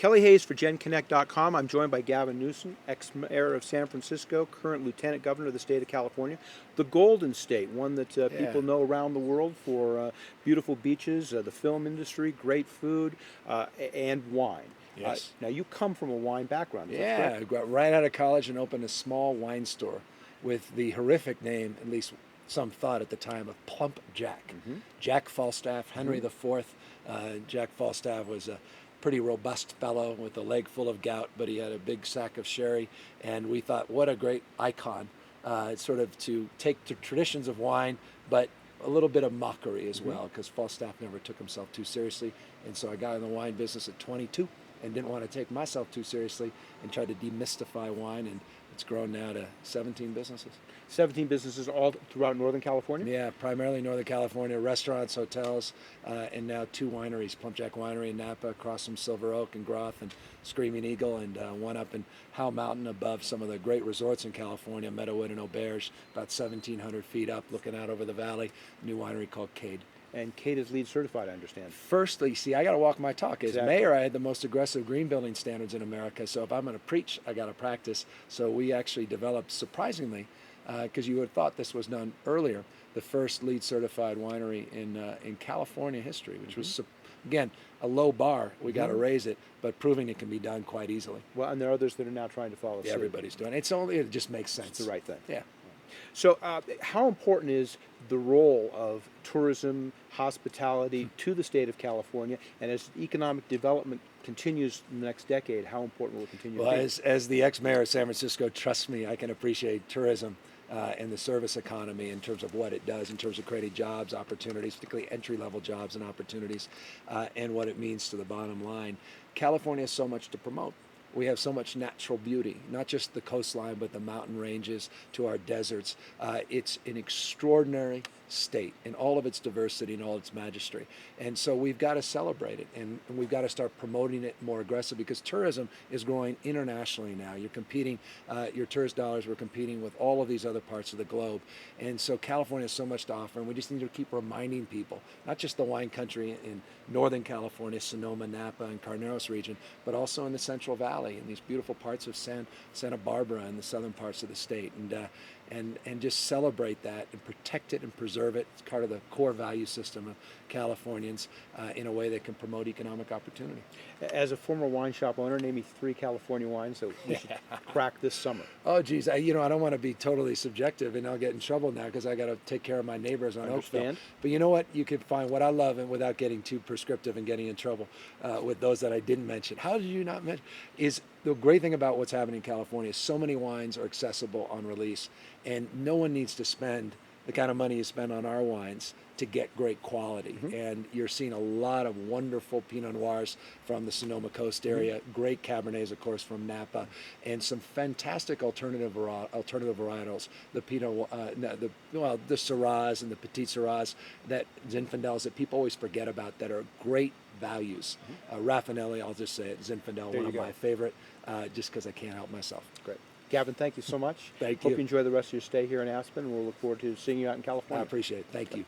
Kelly Hayes for GenConnect.com. I'm joined by Gavin Newsom, ex-mayor of San Francisco, current lieutenant governor of the state of California. The Golden State, one that people know around the world for beautiful beaches, the film industry, great food, and wine. Yes. Now, you come from a wine background, is that Yeah, I correct? got right out of college and opened a small wine store with the horrific name, at least some thought at the time, of Plump Jack. Jack Falstaff, Henry IV. Jack Falstaff was a pretty robust fellow with a leg full of gout, but he had a big sack of sherry, and we thought, what a great icon, sort of to take the traditions of wine, but a little bit of mockery as well, because Falstaff never took himself too seriously, and so I got in the wine business at 22 and didn't want to take myself too seriously and tried to demystify wine, and it's grown now to 17 businesses. 17 businesses all throughout Northern California? Yeah, primarily Northern California, restaurants, hotels, and now 2 wineries, Plump Jack Winery in Napa, across from Silver Oak and Groth and Screaming Eagle, and one up in Howell Mountain above some of the great resorts in California, Meadowood and Auberge, about 1,700 feet up, looking out over the valley, new winery called Cade. And Kate is LEED certified, I understand. Firstly, see, I got to walk my talk. As Exactly. mayor, I had the most aggressive green building standards in America, so if I'm going to preach, I got to practice. So we actually developed, surprisingly, because you would have thought this was done earlier, the first LEED certified winery in California history, which was, again, a low bar. We got to raise it, but proving it can be done quite easily. Well, and there are others that are now trying to follow suit. Everybody's doing it. It just makes sense. It's the right thing. Yeah. So how important is the role of tourism, hospitality to the state of California, and as economic development continues in the next decade, how important will it continue Well, to be? as the ex-mayor of San Francisco, trust me, I can appreciate tourism and the service economy in terms of what it does, in terms of creating jobs, opportunities, particularly entry-level jobs and opportunities, and what it means to the bottom line. California has so much to promote. We have so much natural beauty, not just the coastline, but the mountain ranges to our deserts. It's an extraordinary state in all of its diversity and all its majesty. And so we've got to celebrate it, and we've got to start promoting it more aggressively, because tourism is growing internationally now. You're competing, your tourist dollars, we're competing with all of these other parts of the globe. And so California has so much to offer, and we just need to keep reminding people, not just the wine country in Northern California, Sonoma, Napa, and Carneros region, but also in the Central Valley, in these beautiful parts of Santa Barbara and the southern parts of the state, and just celebrate that and protect it and preserve it. It's part of the core value system of Californians in a way that can promote economic opportunity. As a former wine shop owner, name me 3 California wines that we should crack this summer. Oh, geez, I don't want to be totally subjective, and I'll get in trouble now because I got to take care of my neighbors on Oakville. But you know what? You can find what I love, and without getting too prescriptive and getting in trouble with those that I didn't mention. How did you not mention? Is the great thing about what's happening in California is so many wines are accessible on release, and no one needs to spend the kind of money you spend on our wines to get great quality. And you're seeing a lot of wonderful Pinot Noirs from the Sonoma Coast area, great Cabernets, of course, from Napa, and some fantastic alternative varietals. The Pinot, the Syrahs and the Petit Syrahs, that Zinfandels that people always forget about, that are great values. Raffinelli, I'll just say it, Zinfandel, one of my favorite, just because I can't help myself. Great. Gavin, thank you so much. Thank you. Hope you enjoy the rest of your stay here in Aspen, and we'll look forward to seeing you out in California. I appreciate it. Thank you.